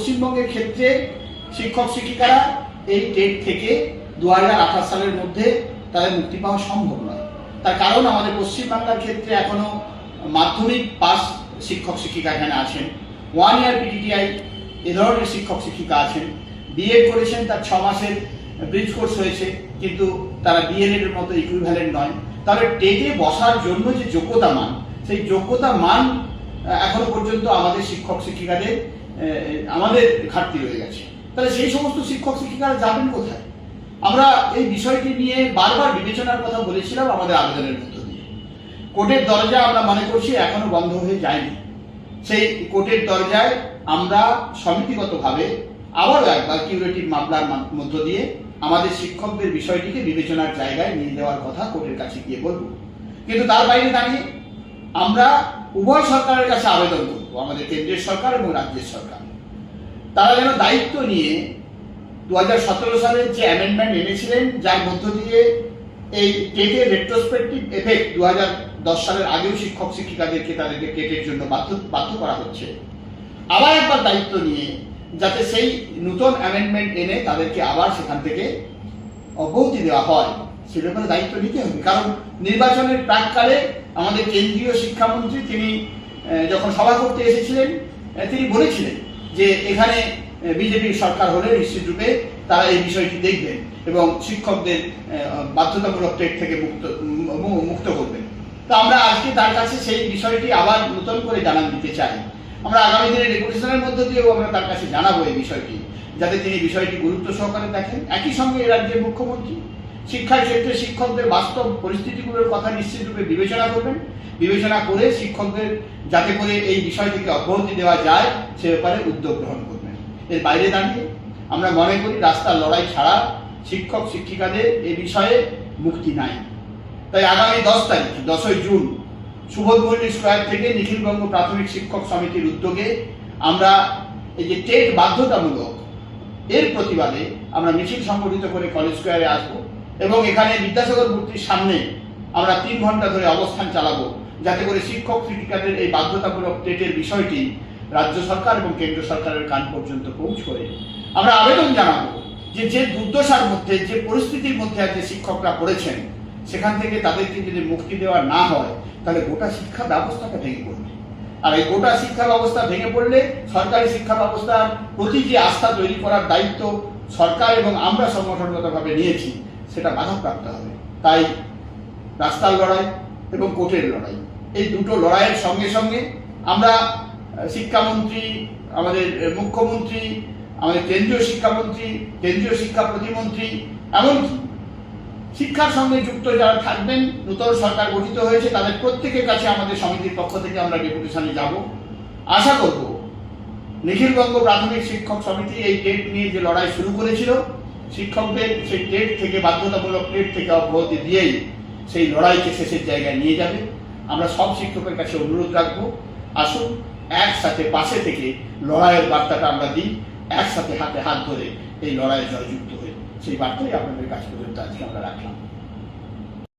পশ্চিমবঙ্গের ক্ষেত্রে শিক্ষক শিক্ষিকারা এই টেট থেকে 2028 সালের মধ্যে তাদের মুক্তি পাওয়া সম্ভব নয়। তার কারণ আমাদের পশ্চিমবাংলার ক্ষেত্রে এখনো মাধ্যমিক পাস শিক্ষক শিক্ষিকা এখানে আছেন, 1 ইয়ার পিটিটিআই এ ধরনের শিক্ষক শিক্ষিকা আছেন, বিএড করেছেন, তার 6 মাসের ব্রিজ কোর্স হয়েছে, কিন্তু তারা বিএলএড এর মতো ইকুইভ্যালেন্ট নয়। তাহলে টেটে বসার জন্য যে যোগ্যতা মান, সেই যোগ্যতা মান এখনো পর্যন্ত আমাদের শিক্ষক শিক্ষিকাদের আমাদের ঘাটতি রয়ে গেছে। তাহলে সেই সমস্ত শিক্ষক শিক্ষিকারা যাবেন কোথায়? আমরা এই বিষয়টি নিয়ে বারবার বিবেচনার কথা বলেছিলাম আমাদের আবেদনের মধ্য দিয়ে। কোর্টের দরজা আমরা মনে করছি এখনো বন্ধ হয়ে যায়নি। সেই কোর্টের দরজায় আমরা সমিতিগতভাবে আবারও একবার কিউরেটিভ মামলার মধ্য দিয়ে আমাদের শিক্ষকদের বিষয়টিকে বিবেচনার জায়গায় নিয়ে যাওয়ার কথা কোর্টের কাছে গিয়ে বলব। কিন্তু তার বাইরে দাঁড়িয়ে আমরা উভয় সরকারের কাছে আবেদন করব, আমাদের কেন্দ্রের সরকার এবং রাজ্যের সরকার, তারা যেন দায়িত্ব নিয়ে 2017 সালের যে অ্যামেন্ডমেন্ট এনেছিলেন, যার মধ্য দিয়ে এই টেটের রেট্রোস্পেক্টিভ এফেক্ট 2010 সালের আগেও শিক্ষক শিক্ষিকাদেরকে তাদেরকে টেটের জন্য বাধ্য করা হচ্ছে, আবার একবার দায়িত্ব নিয়ে যাতে সেই নতুন অ্যামেন্ডমেন্ট এনে তাদেরকে আবার সেখান থেকে অব্যাহতি দেওয়া হয়, সে ব্যাপারে দায়িত্ব নিতে হবে। কারণ নির্বাচনের প্রাককালে আমাদের কেন্দ্রীয় শিক্ষামন্ত্রী তিনি যখন সভা করতে এসেছিলেন তিনি বলেছিলেন যে এখানে বিজেপির সরকার হলে নিশ্চিতরূপে তারা এই বিষয়টি দেখবেন এবং শিক্ষকদের বাধ্যতামূলক টেট থেকে মুক্ত করবেন। তো আমরা আজকে তার কাছে সেই বিষয়টি আবার নতুন করে জানান দিতে চাই। আমরা আগামী দিনের ডেপুটেশনের মধ্য দিয়েও আমরা তার কাছে জানাবো এই বিষয়টি, যাতে তিনি বিষয়টি গুরুত্ব সহকারে দেখেন। একই সঙ্গে এই রাজ্যের মুখ্যমন্ত্রী শিক্ষার ক্ষেত্রে শিক্ষকদের বাস্তব পরিস্থিতিগুলোর কথা নিশ্চিতরূপে বিবেচনা করবেন, বিবেচনা করে শিক্ষকদের যাতে করে এই বিষয় থেকে অব্যাহতি দেওয়া যায় সে ব্যাপারে উদ্যোগ গ্রহণ করবেন। এর বাইরে দাঁড়িয়ে আমরা মনে করি রাস্তার লড়াই ছাড়া শিক্ষক শিক্ষিকাদের এ বিষয়ে মুক্তি নাই। তাই আগামী 10 তারিখ 10ই জুন সুবোধমল্লিক স্কয়ার থেকে নিখিলবঙ্গ প্রাথমিক শিক্ষক সমিতির উদ্যোগে আমরা এই যে টেট বাধ্যতামূলক এর প্রতিবাদে আমরা মিছিল সংগঠিত করে কলেজ স্কয়ারে আসব এবং এখানে বিদ্যাসাগর মূর্তির সামনে আমরা 3 ঘন্টা ধরে অবস্থান চালাবো, যাতে করে শিক্ষক শিক্ষিকাদের এই বাধ্যতামূলক টেটের বিষয়টি রাজ্য সরকার এবং কেন্দ্র সরকারের কান পর্যন্ত পৌঁছয়। আমরা আবেদন জানাবো যে দুর্দশার মধ্যে, যে পরিস্থিতির মধ্যে আজকে শিক্ষকরা পড়েছেন, সেখান থেকে তাদেরকে যদি মুক্তি দেওয়া না হয় তাহলে গোটা শিক্ষা ব্যবস্থাটা ভেঙে পড়বে। আর এই গোটা শিক্ষা ব্যবস্থা ভেঙে পড়লে সরকারি শিক্ষা ব্যবস্থার প্রতি যে আস্থা তৈরি করার দায়িত্ব সরকার এবং আমরা সংগঠনগতভাবে নিয়েছি সেটা বাধাপ্রাপ্ত হবে। তাই রাস্তার লড়াই এবং কোর্টের লড়াই, এই দুটো লড়াইয়ের সঙ্গে সঙ্গে আমরা শিক্ষামন্ত্রী, আমাদের মুখ্যমন্ত্রী, আমাদের কেন্দ্রীয় শিক্ষামন্ত্রী, কেন্দ্রীয় শিক্ষা প্রতিমন্ত্রী, এমনকি শিক্ষার সঙ্গে যুক্ত যারা থাকবেন, নতুন সরকার গঠিত হয়েছে, তাদের প্রত্যেকের কাছে আমাদের সমিতির পক্ষ থেকে আমরা ডেপুটেশনে যাব। আশা করব নিখিলবঙ্গ প্রাথমিক শিক্ষক সমিতি এই টেট নিয়ে যে লড়াই শুরু করেছিল, শিক্ষকদের সেই টেট থেকে বাধ্যতামূলক টেট থেকে অব্যাহতি দিয়েই সেই লড়াইকে শেষের জায়গায় নিয়ে যাবে। আমরা সব শিক্ষকের কাছে অনুরোধ রাখবো, আসুন একসাথে পাশে থেকে লড়াইয়ের বার্তাটা আমরা দিই, একসাথে হাতে হাত ধরে এই লড়াইয়ে জয়যুক্ত হই। সেই বার্তাই আপনাদের কাছ পর্যন্ত আজকে আমরা রাখলাম।